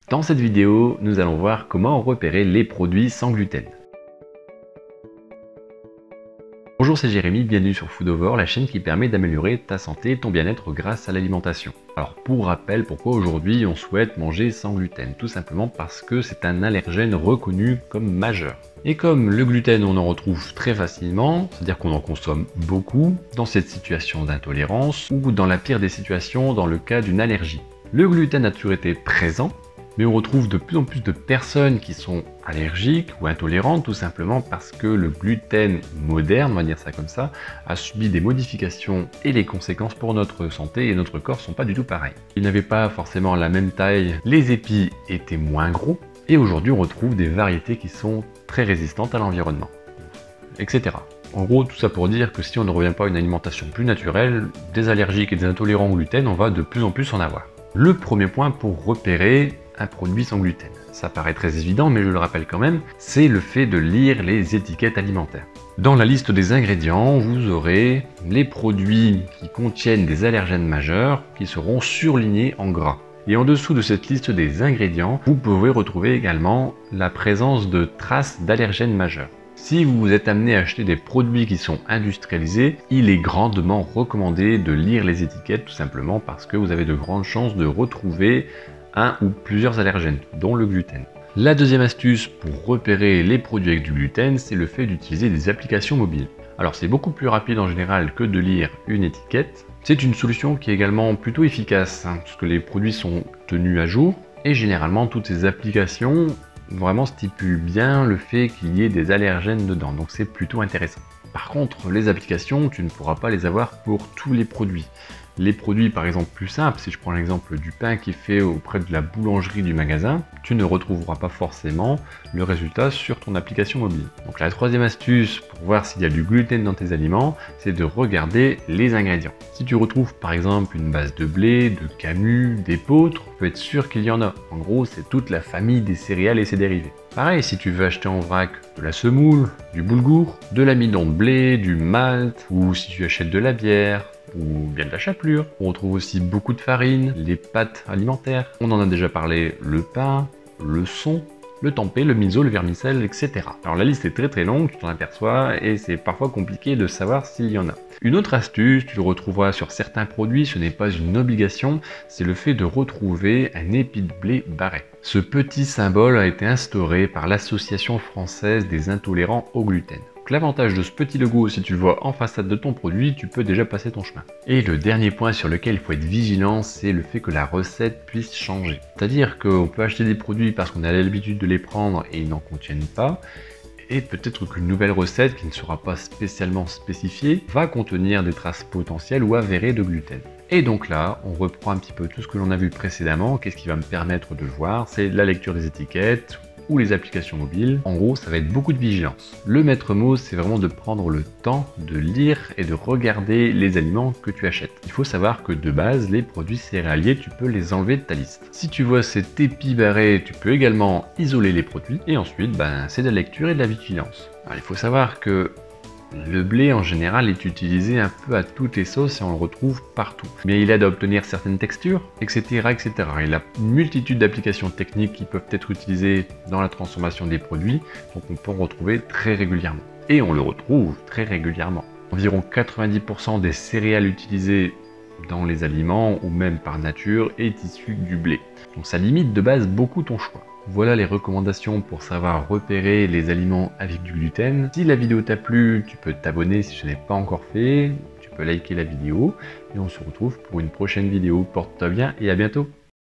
Dans cette vidéo, nous allons voir comment repérer les produits sans gluten. Bonjour, c'est Jérémy, bienvenue sur Foodover, la chaîne qui permet d'améliorer ta santé et ton bien-être grâce à l'alimentation. Alors pour rappel, pourquoi aujourd'hui on souhaite manger sans gluten? Tout simplement parce que c'est un allergène reconnu comme majeur. Et comme le gluten on en retrouve très facilement, c'est-à-dire qu'on en consomme beaucoup dans cette situation d'intolérance ou dans la pire des situations dans le cas d'une allergie. Le gluten a toujours été présent, mais on retrouve de plus en plus de personnes qui sont allergiques ou intolérantes tout simplement parce que le gluten moderne, on va dire ça comme ça, a subi des modifications et les conséquences pour notre santé et notre corps sont pas du tout pareils. Il n'avait pas forcément la même taille, les épis étaient moins gros et aujourd'hui on retrouve des variétés qui sont très résistantes à l'environnement, etc. En gros, tout ça pour dire que si on ne revient pas à une alimentation plus naturelle, des allergiques et des intolérants au gluten, on va de plus en plus en avoir. Le premier point pour repérer un produit sans gluten. Ça paraît très évident, mais je le rappelle quand même, c'est le fait de lire les étiquettes alimentaires. Dans la liste des ingrédients, vous aurez les produits qui contiennent des allergènes majeurs qui seront surlignés en gras. Et en dessous de cette liste des ingrédients, vous pouvez retrouver également la présence de traces d'allergènes majeurs. Si vous êtes amené à acheter des produits qui sont industrialisés, il est grandement recommandé de lire les étiquettes tout simplement parce que vous avez de grandes chances de retrouver un ou plusieurs allergènes, dont le gluten. La deuxième astuce pour repérer les produits avec du gluten, c'est le fait d'utiliser des applications mobiles. Alors c'est beaucoup plus rapide en général que de lire une étiquette. C'est une solution qui est également plutôt efficace, parce que les produits sont tenus à jour, et généralement toutes ces applications vraiment stipulent bien le fait qu'il y ait des allergènes dedans, donc c'est plutôt intéressant. Par contre, les applications, tu ne pourras pas les avoir pour tous les produits. Les produits par exemple plus simples, si je prends l'exemple du pain qui est fait auprès de la boulangerie du magasin, tu ne retrouveras pas forcément le résultat sur ton application mobile. Donc la troisième astuce pour voir s'il y a du gluten dans tes aliments, c'est de regarder les ingrédients. Si tu retrouves par exemple une base de blé, de camus, d'épeautre, tu peux être sûr qu'il y en a. En gros, c'est toute la famille des céréales et ses dérivés. Pareil, si tu veux acheter en vrac de la semoule, du boulgour, de l'amidon de blé, du malt, ou si tu achètes de la bière, ou bien de la chapelure. On retrouve aussi beaucoup de farine, les pâtes alimentaires. On en a déjà parlé, le pain, le son, le tempeh, le miso, le vermicelle, etc. Alors la liste est très longue, tu t'en aperçois, et c'est parfois compliqué de savoir s'il y en a. Une autre astuce, tu le retrouveras sur certains produits, ce n'est pas une obligation, c'est le fait de retrouver un épi de blé barré. Ce petit symbole a été instauré par l'Association française des intolérants au gluten. L'avantage de ce petit logo, si tu le vois en façade de ton produit, tu peux déjà passer ton chemin. Et le dernier point sur lequel il faut être vigilant, c'est le fait que la recette puisse changer. C'est-à-dire qu'on peut acheter des produits parce qu'on a l'habitude de les prendre et ils n'en contiennent pas, et peut-être qu'une nouvelle recette qui ne sera pas spécialement spécifiée va contenir des traces potentielles ou avérées de gluten. Et donc là, on reprend un petit peu tout ce que l'on a vu précédemment. Qu'est-ce qui va me permettre de le voir? C'est la lecture des étiquettes ou les applications mobiles. En gros, ça va être beaucoup de vigilance. Le maître mot, c'est vraiment de prendre le temps de lire et de regarder les aliments que tu achètes. Il faut savoir que de base, les produits céréaliers, tu peux les enlever de ta liste. Si tu vois cet épi barré, tu peux également isoler les produits. Et ensuite, c'est de la lecture et de la vigilance. Alors, il faut savoir que le blé en général est utilisé un peu à toutes les sauces et on le retrouve partout. Mais il aide à obtenir certaines textures, etc. etc. Il a une multitude d'applications techniques qui peuvent être utilisées dans la transformation des produits, donc on peut en retrouver très régulièrement. Et on le retrouve très régulièrement. Environ 90% des céréales utilisées dans les aliments ou même par nature est issu du blé. Donc ça limite de base beaucoup ton choix. Voilà les recommandations pour savoir repérer les aliments avec du gluten. Si la vidéo t'a plu, tu peux t'abonner si ce n'est pas encore fait, tu peux liker la vidéo et on se retrouve pour une prochaine vidéo. Porte-toi bien et à bientôt.